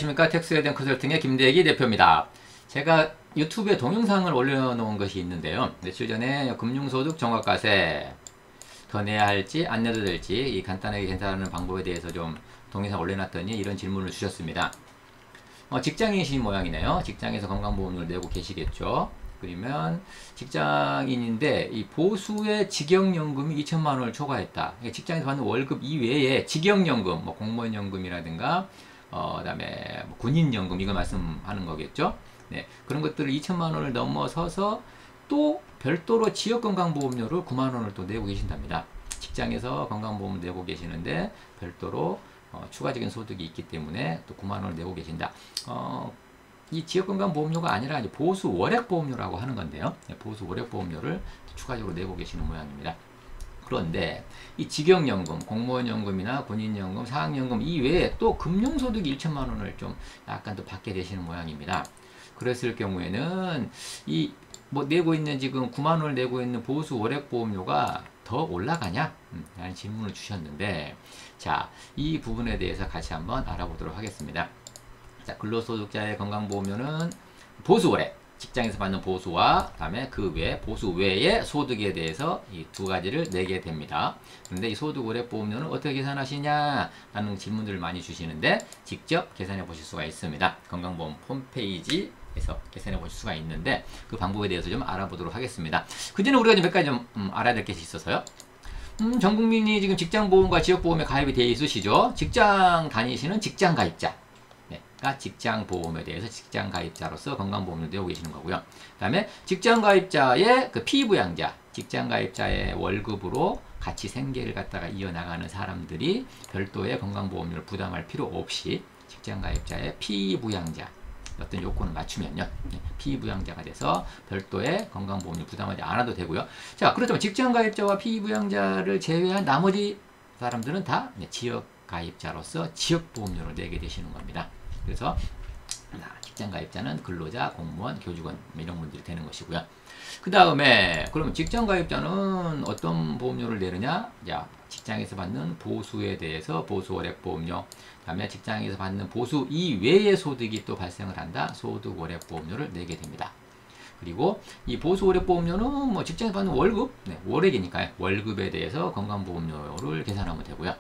안녕하십니까. 텍스에 대한 컨설팅의 김대기 대표입니다. 제가 유튜브에 동영상을 올려놓은 것이 있는데요. 며칠 전에 금융소득 종합과세 더 내야 할지 안 내도 될지 이 간단하게 계산하는 방법에 대해서 좀 동영상 올려놨더니 이런 질문을 주셨습니다. 직장인이신 모양이네요. 직장에서 건강보험료를 내고 계시겠죠. 그러면 직장인인데 이 보수의 직영연금이 2천만 원을 초과했다. 직장에서 받는 월급 이외에 직영연금, 뭐 공무원연금이라든가 그다음에 뭐 군인연금 이거 말씀하는 거겠죠. 네, 그런 것들을 2천만 원을 넘어서서 또 별도로 지역건강보험료를 9만 원을 또 내고 계신답니다. 직장에서 건강보험 내고 계시는데 별도로 추가적인 소득이 있기 때문에 또 9만 원을 내고 계신다. 이 지역건강보험료가 아니라 이제 보수 월액보험료라고 하는 건데요. 보수 월액보험료를 추가적으로 내고 계시는 모양입니다. 그런데 이 직영연금, 공무원연금이나 군인연금, 사학연금 이외에 또 금융소득 1천만 원을 좀 약간 또 받게 되시는 모양입니다. 그랬을 경우에는 이 뭐 내고 있는 지금 9만 원을 내고 있는 보수 월액보험료가 더 올라가냐? 라는 질문을 주셨는데, 자, 이 부분에 대해서 같이 한번 알아보도록 하겠습니다. 자, 근로소득자의 건강보험료는 보수월액, 직장에서 받는 보수와 그다음에 그 외 보수 외의 소득에 대해서 이 두 가지를 내게 됩니다. 그런데 이 소득월액 보험료는 어떻게 계산하시냐 라는 질문들을 많이 주시는데 직접 계산해 보실 수가 있습니다. 건강보험 홈페이지에서 계산해 보실 수가 있는데 그 방법에 대해서 좀 알아보도록 하겠습니다. 그 전에 우리가 좀 몇 가지 좀 알아야 될 것이 있어서요. 전 국민이 지금 직장보험과 지역보험에 가입이 되어 있으시죠. 직장 다니시는 직장가입자, 직장보험에 대해서 직장가입자로서 건강보험을 내고 계시는 거고요. 그 다음에 직장가입자의 그 피부양자, 직장가입자의 월급으로 같이 생계를 갖다가 이어나가는 사람들이 별도의 건강보험료를 부담할 필요 없이 직장가입자의 피부양자 어떤 요건을 맞추면요, 피부양자가 돼서 별도의 건강보험료 부담하지 않아도 되고요. 자, 그렇다면 직장가입자와 피부양자를 제외한 나머지 사람들은 다 지역가입자로서 지역보험료를 내게 되시는 겁니다. 그래서 직장가입자는 근로자, 공무원, 교직원 이런 분들이 되는 것이고요. 그 다음에 그러면 직장가입자는 어떤 보험료를 내느냐? 자, 직장에서 받는 보수에 대해서 보수월액보험료, 그 다음에 직장에서 받는 보수 이외의 소득이 또 발생을 한다. 소득월액보험료를 내게 됩니다. 그리고 이 보수월액보험료는 뭐 직장에서 받는 월급, 월액이니까요. 월급에 대해서 건강보험료를 계산하면 되고요.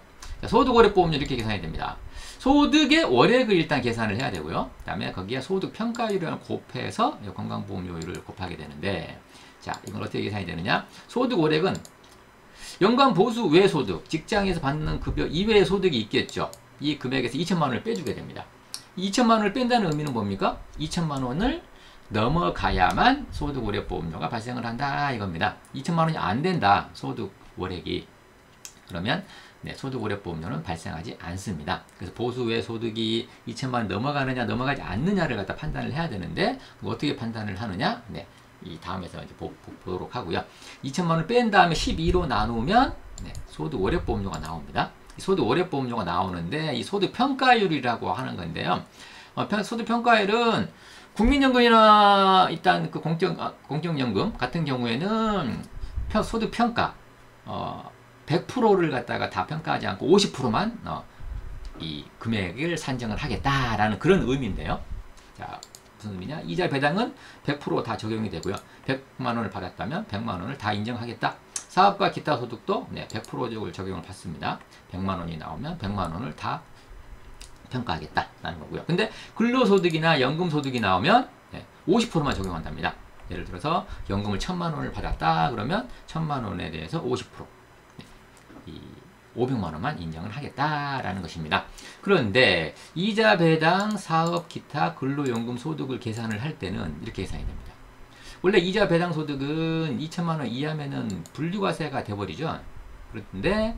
소득월액보험료 이렇게 계산이 됩니다. 소득의 월액을 일단 계산을 해야 되고요. 그 다음에 거기에 소득평가율을 곱해서 건강보험료율을 곱하게 되는데, 자, 이건 어떻게 계산이 되느냐? 소득월액은 연간 보수 외 소득, 직장에서 받는 급여 이외의 소득이 있겠죠. 이 금액에서 2천만 원을 빼주게 됩니다. 2천만 원을 뺀다는 의미는 뭡니까? 2천만 원을 넘어가야만 소득월액보험료가 발생을 한다 이겁니다. 2천만 원이 안 된다, 소득월액이. 그러면 소득월액보험료는 발생하지 않습니다. 그래서 보수 외 소득이 2천만 원 넘어가느냐 넘어가지 않느냐를 갖다 판단을 해야 되는데 어떻게 판단을 하느냐? 이 다음에서 이제 보도록 하고요. 2천만 원을 뺀 다음에 12로 나누면 소득월액보험료가 나옵니다. 소득월액보험료가 나오는데 이 소득평가율이라고 하는 건데요. 소득평가율은 국민연금이나 일단 그 공적연금 같은 경우에는 소득평가 100%를 갖다가 다 평가하지 않고 50%만 이 금액을 산정을 하겠다라는 그런 의미인데요. 자, 무슨 의미냐? 이자 배당은 100% 다 적용이 되고요. 100만 원을 받았다면 100만 원을 다 인정하겠다. 사업과 기타 소득도 100%를 적용을 받습니다. 100만 원이 나오면 100만 원을 다 평가하겠다라는 거고요. 근데 근로소득이나 연금소득이 나오면 50%만 적용한답니다. 예를 들어서 연금을 1,000만 원을 받았다 그러면 1,000만 원에 대해서 50%, 500만 원만 인정을 하겠다라는 것입니다. 그런데 이자 배당, 사업, 기타, 근로연금 소득을 계산을 할 때는 이렇게 계산이 됩니다. 원래 이자 배당 소득은 2천만 원 이하면은 분리과세가 돼버리죠. 그런데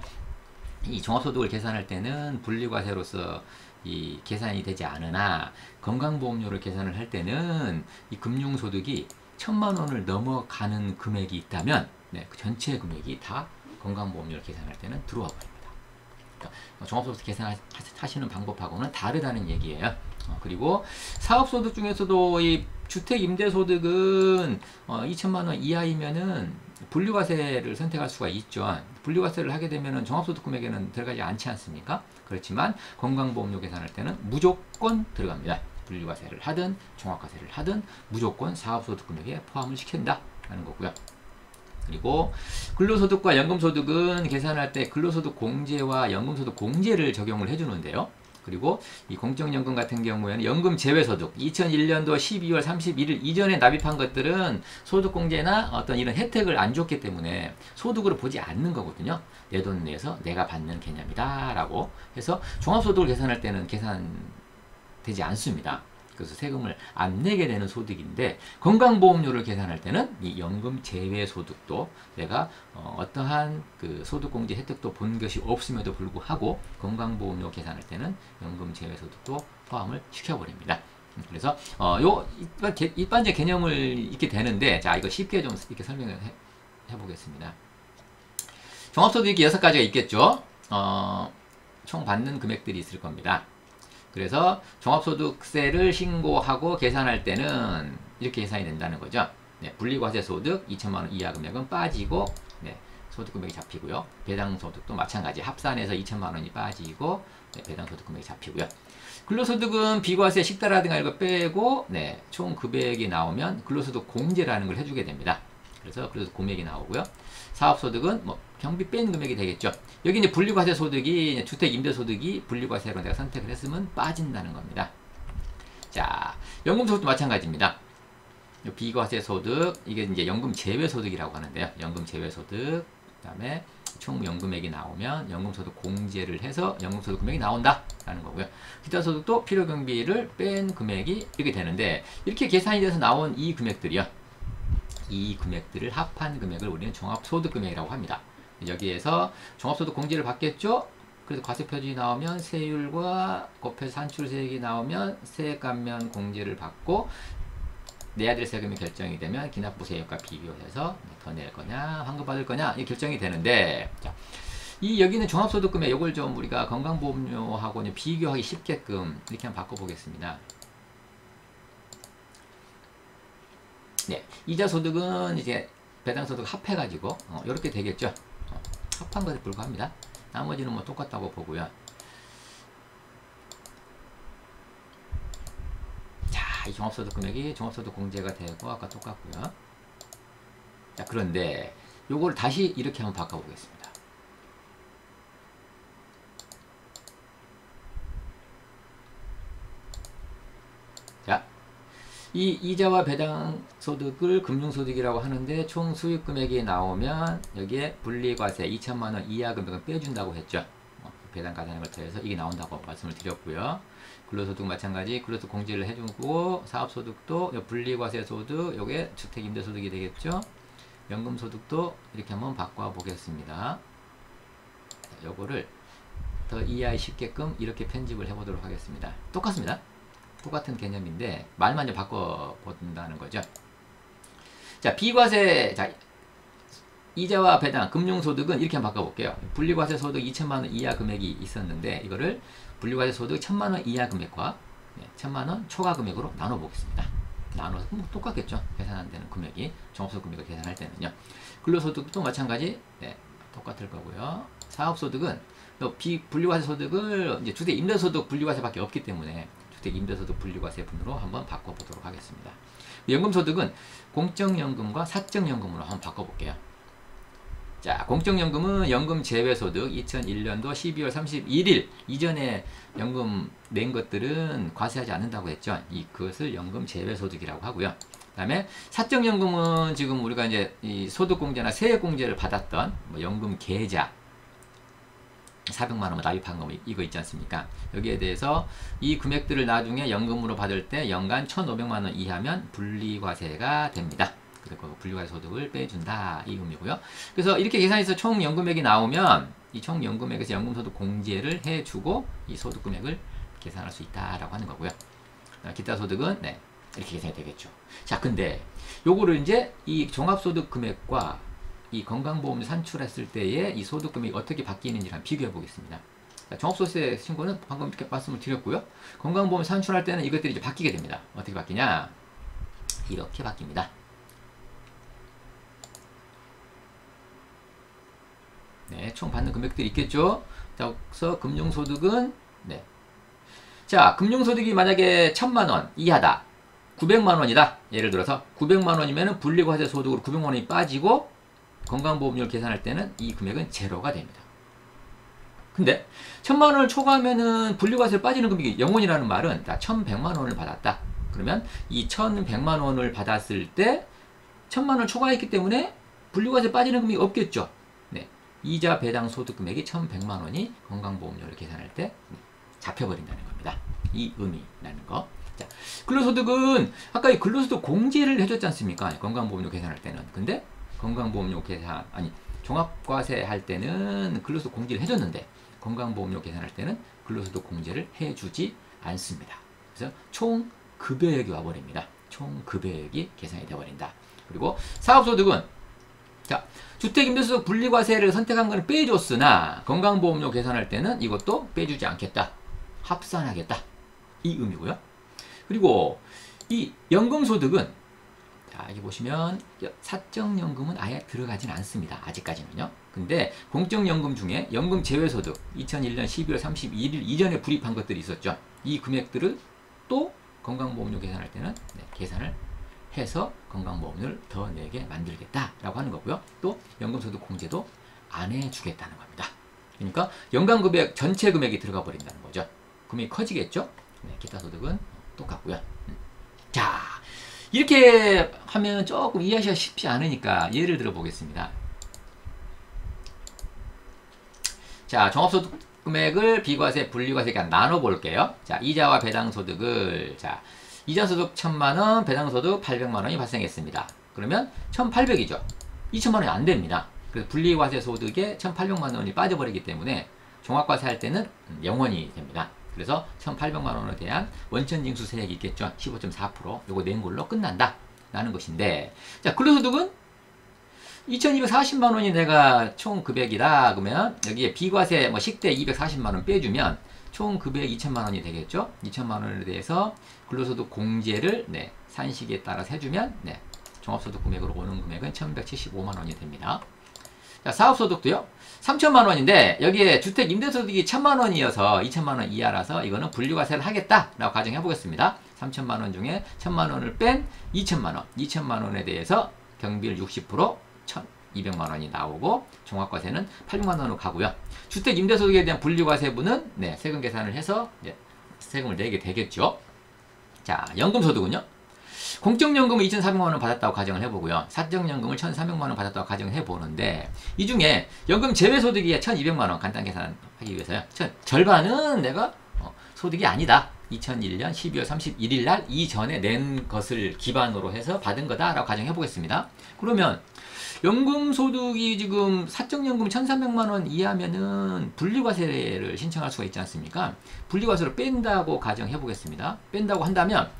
이 종합소득을 계산할 때는 분리과세로서 이 계산이 되지 않으나 건강보험료를 계산을 할 때는 이 금융소득이 1,000만 원을 넘어가는 금액이 있다면 그 전체 금액이 다 건강보험료를 계산할 때는 들어와 버립니다. 그러니까 종합소득 계산하시는 방법하고는 다르다는 얘기예요. 그리고 사업소득 중에서도 이 주택임대소득은 2천만 원 이하이면은 분리과세를 선택할 수가 있죠. 분리과세를 하게 되면은 종합소득 금액에는 들어가지 않지 않습니까? 그렇지만 건강보험료 계산할 때는 무조건 들어갑니다. 분리과세를 하든 종합과세를 하든 무조건 사업소득 금액에 포함을 시킨다 하는 거고요. 그리고 근로소득과 연금소득은 계산할 때 근로소득 공제와 연금소득 공제를 적용을 해주는데요. 그리고 이 공적연금 같은 경우에는 연금 제외소득 2001년도 12월 31일 이전에 납입한 것들은 소득공제나 어떤 이런 혜택을 안 줬기 때문에 소득으로 보지 않는 거거든요. 내 돈 내서 내가 받는 개념이다 라고 해서 종합소득을 계산할 때는 계산되지 않습니다. 그래서 세금을 안 내게 되는 소득인데 건강보험료를 계산할 때는 이 연금 제외 소득도 내가 어떠한 그 소득공제 혜택도 본 것이 없음에도 불구하고 건강보험료 계산할 때는 연금 제외 소득도 포함을 시켜버립니다. 그래서 요 일반적 개념을 읽게 되는데 자 이거 쉽게 좀 이렇게 설명을 해보겠습니다. 종합소득이 6가지가 있겠죠. 총 받는 금액들이 있을 겁니다. 그래서 종합소득세를 신고하고 계산할 때는 이렇게 계산이 된다는 거죠. 네, 분리과세 소득 2천만원 이하 금액은 빠지고 네, 소득금액이 잡히고요. 배당소득도 마찬가지 합산해서 2천만원이 빠지고 네, 배당소득 금액이 잡히고요. 근로소득은 비과세 식사라든가 이거 빼고 네, 총 금액이 나오면 근로소득 공제라는 걸 해주게 됩니다. 그래서 금액이 나오고요. 사업소득은 뭐 경비 뺀 금액이 되겠죠. 여기 이제 분리과세 소득이 주택 임대소득이 분리과세로 내가 선택을 했으면 빠진다는 겁니다. 자, 연금소득도 마찬가지입니다. 비과세 소득 이게 이제 연금 제외 소득이라고 하는데요. 연금 제외 소득 그다음에 총 연금액이 나오면 연금소득 공제를 해서 연금소득 금액이 나온다라는 거고요. 기타 소득도 필요 경비를 뺀 금액이 이렇게 되는데 이렇게 계산이 돼서 나온 이 금액들이요. 이 금액들을 합한 금액을 우리는 종합소득금액이라고 합니다. 여기에서 종합소득 공제를 받겠죠? 그래서 과세표준이 나오면 세율과 곱해서 산출세액이 나오면 세액감면 공제를 받고 내야 될 세금이 결정이 되면 기납부세액과 비교해서 더 낼 거냐 환급 받을 거냐 이게 결정이 되는데 자, 이 여기는 종합소득금액 이걸 좀 우리가 건강보험료하고 비교하기 쉽게끔 이렇게 한번 바꿔보겠습니다. 네, 이자소득은 이제 배당소득 합해가지고 이렇게 되겠죠. 합한 것에 불과합니다. 나머지는 뭐 똑같다고 보고요. 자, 이 종합소득 금액이 종합소득 공제가 되고 아까 똑같고요. 자, 그런데 요걸 다시 이렇게 한번 바꿔보겠습니다. 자, 이 이자와 배당소득을 금융소득이라고 하는데 총 수익금액이 나오면 여기에 분리과세 2천만원 이하 금액은 빼준다고 했죠. 배당 가산을 거쳐서 이게 나온다고 말씀을 드렸고요. 근로소득 마찬가지 근로소득 공제를 해주고 사업소득도 분리과세 소득 요게 주택임대소득이 되겠죠. 연금소득도 이렇게 한번 바꿔보겠습니다. 요거를 더 이해하기 쉽게끔 이렇게 편집을 해보도록 하겠습니다. 똑같습니다. 똑같은 개념인데 말만 좀 바꿔본다는 거죠. 자, 비과세 자, 이자와 배당 금융소득은 이렇게 한번 바꿔볼게요. 분리과세 소득 2천만원 이하 금액이 있었는데 이거를 분리과세 소득 1,000만원 이하 금액과 1,000만원 초과 금액으로 나눠보겠습니다. 나눠서 뭐 똑같겠죠. 계산 안 되는 금액이 종합소득 금액을 계산할 때는요. 근로소득도 마찬가지 똑같을 거고요. 사업소득은 분리과세 소득을 이제 주택 임대소득 분리과세밖에 없기 때문에 임대소득 분리과세분으로 한번 바꿔보도록 하겠습니다. 연금소득은 공적연금과 사적연금으로 한번 바꿔볼게요. 자, 공적연금은 연금 제외소득 2001년도 12월 31일 이전에 연금 낸 것들은 과세하지 않는다고 했죠. 그것을 연금 제외소득이라고 하고요. 그 다음에 사적연금은 지금 우리가 이제 이 소득공제나 세액공제를 받았던 뭐 연금 계좌 400만원 납입한 거 이거 있지 않습니까? 여기에 대해서 이 금액들을 나중에 연금으로 받을 때 연간 1,500만원 이하면 분리과세가 됩니다. 그리고 분리과세 소득을 빼준다 이 의미고요. 그래서 이렇게 계산해서 총 연금액이 나오면 이 총 연금액에서 연금소득 공제를 해주고 이 소득금액을 계산할 수 있다라고 하는 거고요. 기타 소득은 이렇게 계산이 되겠죠. 자, 근데 요거를 이제 이 종합소득 금액과 이 건강보험료 산출했을 때의 이 소득금액이 어떻게 바뀌는지 한번 비교해 보겠습니다. 자, 종합소득세 신고는 방금 이렇게 말씀을 드렸고요. 건강보험료 산출할 때는 이것들이 이제 바뀌게 됩니다. 어떻게 바뀌냐? 이렇게 바뀝니다. 네, 총 받는 금액들이 있겠죠. 자, 그래서 금융소득은 네. 자, 금융소득이 만약에 1000만원 이하다. 900만원이다. 예를 들어서 900만원이면 분리과세 소득으로 900만원이 빠지고 건강보험료를 계산할 때는 이 금액은 제로가 됩니다. 근데 1000만원을 초과하면은 분리과세를 빠지는 금액이 0원이라는 말은 1100만원을 받았다. 그러면 이 1100만원을 받았을 때 1000만원을 초과했기 때문에 분리과세 빠지는 금액이 없겠죠. 네. 이자 배당 소득 금액이 1100만원이 건강보험료를 계산할 때 잡혀버린다는 겁니다. 이 의미라는 거. 자, 근로소득은 아까 이 근로소득 공제를 해줬지 않습니까? 건강보험료 계산할 때는. 근데 건강보험료 계산, 아니 종합과세 할 때는 근로소득 공제를 해줬는데 건강보험료 계산할 때는 근로소득 공제를 해주지 않습니다. 그래서 총 급여액이 와버립니다. 총 급여액이 계산이 되어버린다. 그리고 사업소득은 자, 주택임대소득 분리과세를 선택한 것은 빼줬으나 건강보험료 계산할 때는 이것도 빼주지 않겠다. 합산하겠다. 이 의미고요. 그리고 이 연금소득은 자, 여기 보시면 사적연금은 아예 들어가진 않습니다. 아직까지는요. 근데 공적연금 중에 연금 제외소득 2001년 12월 31일 이전에 불입한 것들이 있었죠. 이 금액들을 또 건강보험료 계산할 때는 계산을 해서 건강보험료를 더 내게 만들겠다라고 하는 거고요. 또 연금소득 공제도 안 해주겠다는 겁니다. 그러니까 연간금액 전체 금액이 들어가 버린다는 거죠. 금액이 커지겠죠. 네, 기타 소득은 똑같고요. 자, 이렇게 하면 조금 이해하기가 쉽지 않으니까 예를 들어 보겠습니다. 자, 종합소득 금액을 비과세, 분리과세 나눠 볼게요. 자, 이자와 배당소득을 자, 이자소득 1000만원, 배당소득 800만원이 발생했습니다. 그러면 1800이죠. 2000만원이 안 됩니다. 그래서 분리과세 소득에 1800만원이 빠져버리기 때문에 종합과세 할 때는 0원이 됩니다. 그래서 1800만원에 대한 원천징수 세액이 있겠죠. 15.4% 요거 낸 걸로 끝난다 라는 것인데, 자, 근로소득은 2240만원이 내가 총 금액이다. 그러면 여기에 비과세 뭐 식대 240만원 빼주면 총 금액 2000만원이 되겠죠. 2000만원에 대해서 근로소득 공제를 산식에 따라서 해주면 종합소득 금액으로 오는 금액은 1175만원이 됩니다. 자, 사업소득도요. 3000만원인데 여기에 주택 임대소득이 1000만원이어서 2000만원 이하라서 이거는 분리과세를 하겠다라고 가정해 보겠습니다. 3000만원 중에 1000만원을 뺀 2000만원, 2000만원에 대해서 경비를 60% 1200만원이 나오고 종합과세는 800만원으로 가고요. 주택 임대소득에 대한 분리과세분은 세금 계산을 해서 세금을 내게 되겠죠. 자, 연금소득은요. 공적연금을 2400만원 받았다고 가정을 해보고요. 사적연금을 1300만원 받았다고 가정을 해보는데 이 중에 연금 제외소득이 1200만원 간단 계산하기 위해서요. 절반은 내가 소득이 아니다. 2001년 12월 31일 날 이전에 낸 것을 기반으로 해서 받은 거다라고 가정해 보겠습니다. 그러면 연금소득이 지금 사적연금 1300만원 이하면은 분리과세를 신청할 수가 있지 않습니까? 분리과세를 뺀다고 가정해 보겠습니다. 뺀다고 한다면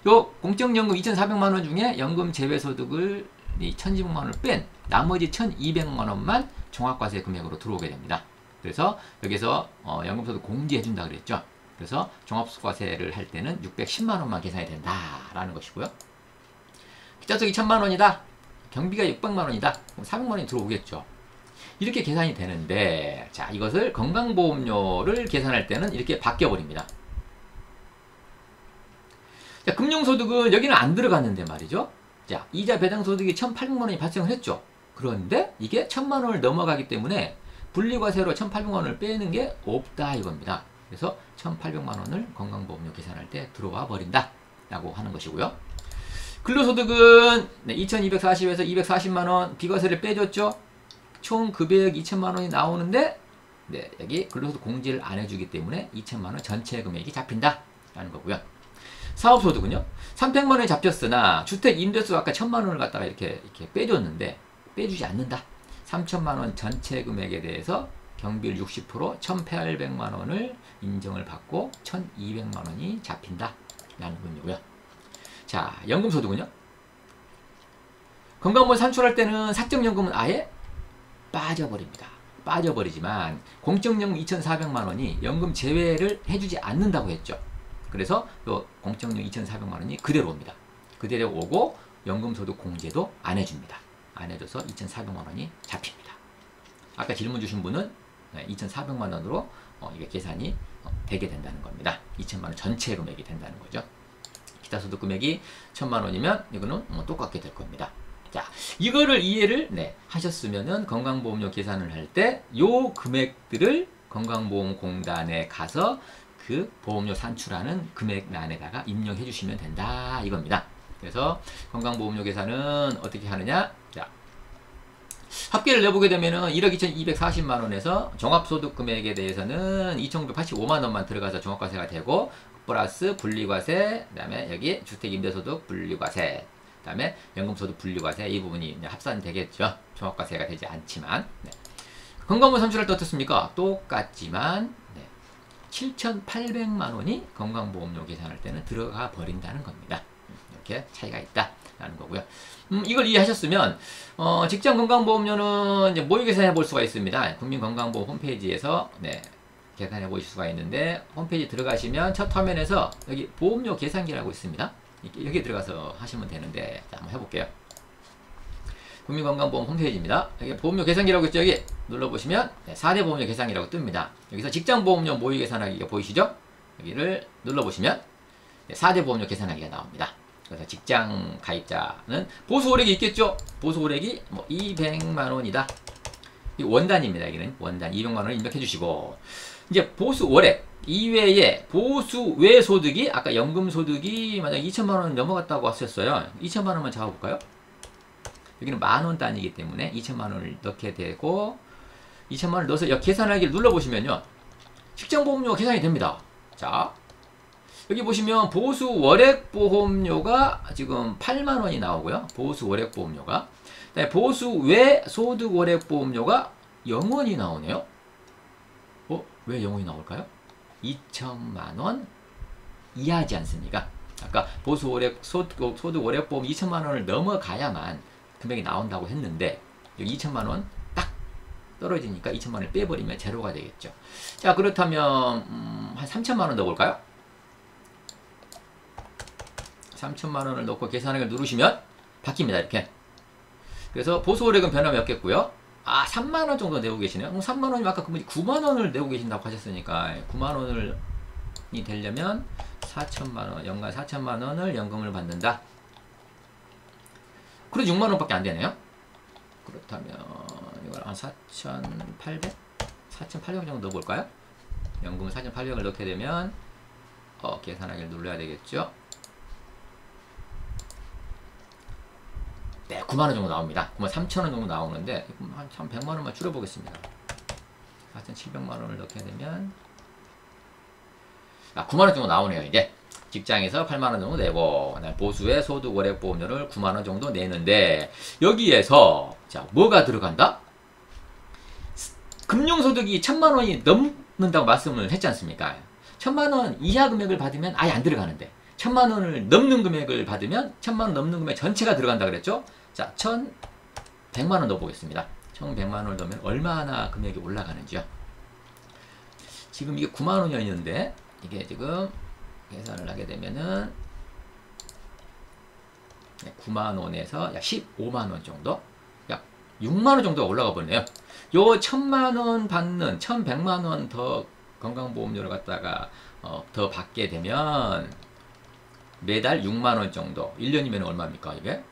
요 공적연금 2400만원 중에 연금 제외소득을 1200만원을 뺀 나머지 1200만원만 종합과세 금액으로 들어오게 됩니다. 그래서 여기서 연금소득 공제해 준다 그랬죠. 그래서 종합과세를 할 때는 610만원만 계산이 된다라는 것이고요. 기타소득이 1000만원이다. 경비가 600만원이다. 그럼 400만원이 들어오겠죠. 이렇게 계산이 되는데, 자, 이것을 건강보험료를 계산할 때는 이렇게 바뀌어버립니다. 자, 금융소득은 여기는 안 들어갔는데 말이죠. 자, 이자 배당소득이 1800만원이 발생을 했죠. 그런데 이게 1000만원을 넘어가기 때문에 분리과세로 1800만원을 빼는 게 없다 이겁니다. 그래서 1800만원을 건강보험료 계산할 때 들어와 버린다 라고 하는 것이고요. 근로소득은 2240에서 240만원 비과세를 빼줬죠. 총 급여액 2000만원이 나오는데 여기 근로소득 공제를 안 해주기 때문에 2000만원 전체 금액이 잡힌다 라는 거고요. 사업소득은요. 300만원이 잡혔으나 주택 임대수 아까 1000만원을 갖다가 이렇게 빼줬는데 빼주지 않는다. 3000만원 전체 금액에 대해서 경비율 60% 1800만원을 인정을 받고 1200만원이 잡힌다 라는 의미고요. 자, 연금소득은요. 건강보험 산출할 때는 사적연금은 아예 빠져버립니다. 빠져버리지만 공적연금 2400만원이 연금 제외를 해주지 않는다고 했죠. 그래서 또 공적연금 2400만원이 그대로 옵니다. 그대로 오고 연금소득 공제도 안 해줍니다. 안 해줘서 2400만원이 잡힙니다. 아까 질문 주신 분은 2,400만 원으로 이게 계산이 되게 된다는 겁니다. 2천만 원 전체 금액이 된다는 거죠. 기타 소득 금액이 1,000만 원이면 이거는 똑같게 될 겁니다. 자, 이거를 이해를 하셨으면은 건강보험료 계산을 할 때 요 금액들을 건강보험공단에 가서 그 보험료 산출하는 금액란에다가 입력해 주시면 된다 이겁니다. 그래서 건강보험료 계산은 어떻게 하느냐? 자, 합계를 내보게 되면은 1억 2,240만 원에서 종합소득 금액에 대해서는 2,985만 원만 들어가서 종합과세가 되고, 플러스 분리과세, 그 다음에 여기 주택임대소득 분리과세, 그 다음에 연금소득 분리과세, 이 부분이 이제 합산되겠죠. 종합과세가 되지 않지만. 건강보험 산출할 때 어떻습니까? 똑같지만 7,800만 원이 건강보험료 계산할 때는 들어가 버린다는 겁니다. 이렇게 차이가 있다라는 거고요. 이걸 이해하셨으면 직장건강보험료는 이제 모의 계산해 볼 수가 있습니다. 국민건강보험 홈페이지에서 계산해 보실 수가 있는데, 홈페이지 들어가시면 첫 화면에서 여기 보험료 계산기라고 있습니다. 여기 들어가서 하시면 되는데, 자, 한번 해볼게요. 국민건강보험 홈페이지입니다. 여기 보험료 계산기라고 있죠. 여기 눌러보시면 4대 보험료 계산기라고 뜹니다. 여기서 직장보험료 모의 계산하기가 보이시죠? 여기를 눌러보시면 4대 보험료 계산하기가 나옵니다. 그래서 직장 가입자는 보수오렉이 있겠죠? 보수오렉이 200만 원이다. 이 원단입니다. 여기는 원단 200만 원을 입력해 주시고, 이제 보수오렉 이외에 보수외 소득이, 아까 연금소득이 만약 2천만 원 넘어갔다고 하셨어요. 2천만 원만 잡아볼까요? 여기는 만원 단위이기 때문에 2천만 원을 넣게 되고, 2천만 원을 넣어서 계산하기를 눌러보시면요, 직장보험료 계산이 됩니다. 자, 여기 보시면 보수 월액보험료가 지금 8만 원이 나오고요. 보수 월액보험료가. 보수 외 소득 월액보험료가 0원이 나오네요. 왜 0원이 나올까요? 2천만 원 이하지 않습니까? 아까 보수 월액 소득 월액보험 2천만 원을 넘어가야만 금액이 나온다고 했는데, 여기 2천만 원 딱 떨어지니까 2천만 원을 빼버리면 제로가 되겠죠. 자, 그렇다면 한 3천만 원 넣어볼까요? 3천만 원을 넣고 계산하기를 누르시면 바뀝니다. 이렇게. 그래서 보수월액은 변함이 없겠고요. 3만 원 정도 내고 계시네요. 3만 원이면 아까 그분이 9만 원을 내고 계신다고 하셨으니까 9만 원이 되려면 4천만 원, 연간 4천만 원을 연금을 받는다. 그래도 6만 원밖에 안 되네요. 그렇다면 이걸 한 4,800? 4,800 정도 넣어볼까요? 연금을 4,800을 넣게 되면 계산하기를 눌러야 되겠죠. 네, 9만 원 정도 나옵니다. 9만 3천 원 정도 나오는데 한 100만 원만 줄여보겠습니다. 4,700만 원을 넣게 되면 9만 원 정도 나오네요. 이제 직장에서 8만 원 정도 내고, 보수의 소득 월액보험료를 9만 원 정도 내는데, 여기에서 자, 뭐가 들어간다? 금융소득이 1,000만 원이 넘는다고 말씀을 했지 않습니까? 1,000만 원 이하 금액을 받으면 아예 안 들어가는데, 1,000만 원을 넘는 금액을 받으면 1,000만 원 넘는 금액 전체가 들어간다 그랬죠? 자, 1,100만 원 넣어보겠습니다. 1,100만 원을 넣으면 얼마나 금액이 올라가는지요. 지금 이게 9만 원이었는데, 이게 지금 계산을 하게 되면은 9만 원에서 약 15만 원 정도, 약 6만 원 정도가 올라가 버리네요. 요 1,000만 원 받는 1,100만 원 더 건강보험료를 갖다가 더 받게 되면 매달 6만 원 정도, 1년이면 얼마입니까 이게?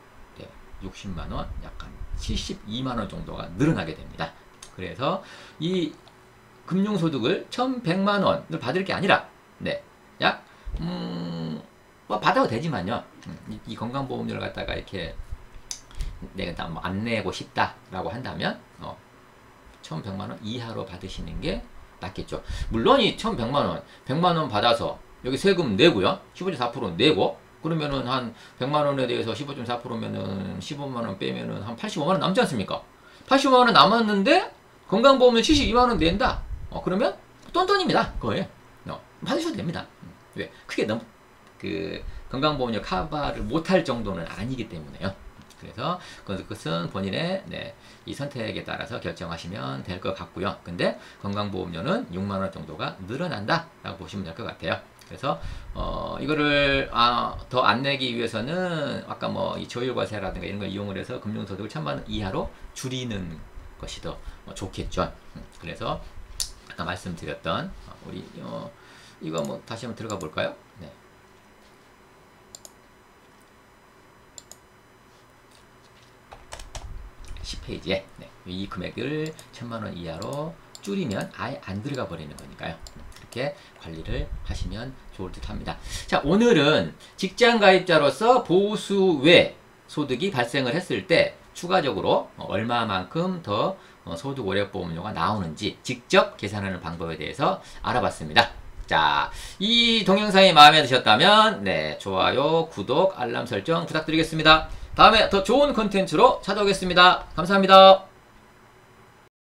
60만 원, 약간 72만 원 정도가 늘어나게 됩니다. 그래서 이 금융소득을 1,100만 원을 받을 게 아니라, 약 받아도 되지만요, 이 건강보험료를 갖다가 이렇게 내가 안 내고 싶다라고 한다면 1,100만 원 이하로 받으시는 게 낫겠죠. 물론 이 1,100만 원, 100만 원 받아서 여기 세금 내고요, 15.4% 내고, 그러면은 한 100만 원에 대해서 15.4%면은 15만 원 빼면은 한 85만 원 남지 않습니까? 85만 원 남았는데 건강보험료 72만 원 낸다. 그러면 똔똔입니다. 거의 받으셔도 됩니다. 왜? 크게 건강보험료 커버를 못할 정도는 아니기 때문에요. 그래서 그것은 본인의 이 선택에 따라서 결정하시면 될 것 같고요. 근데 건강보험료는 6만 원 정도가 늘어난다 라고 보시면 될 것 같아요. 그래서 이거를 더 안 내기 위해서는 아까 이 조율과세라든가 이런 걸 이용을 해서 금융소득을 1,000만 원 이하로 줄이는 것이 더 좋겠죠. 그래서 아까 말씀드렸던 우리 이거 뭐 다시 한번 들어가 볼까요? 네. 10페이지에 이 금액을 1000만원 이하로 줄이면 아예 안 들어가 버리는 거니까요. 그렇게 관리를 하시면 좋을 듯 합니다. 자, 오늘은 직장 가입자로서 보수 외 소득이 발생을 했을 때 추가적으로 얼마만큼 더 소득 오래보험료가 나오는지 직접 계산하는 방법에 대해서 알아봤습니다. 자, 이 동영상이 마음에 드셨다면 좋아요, 구독, 알람 설정 부탁드리겠습니다. 다음에 더 좋은 컨텐츠로 찾아오겠습니다. 감사합니다.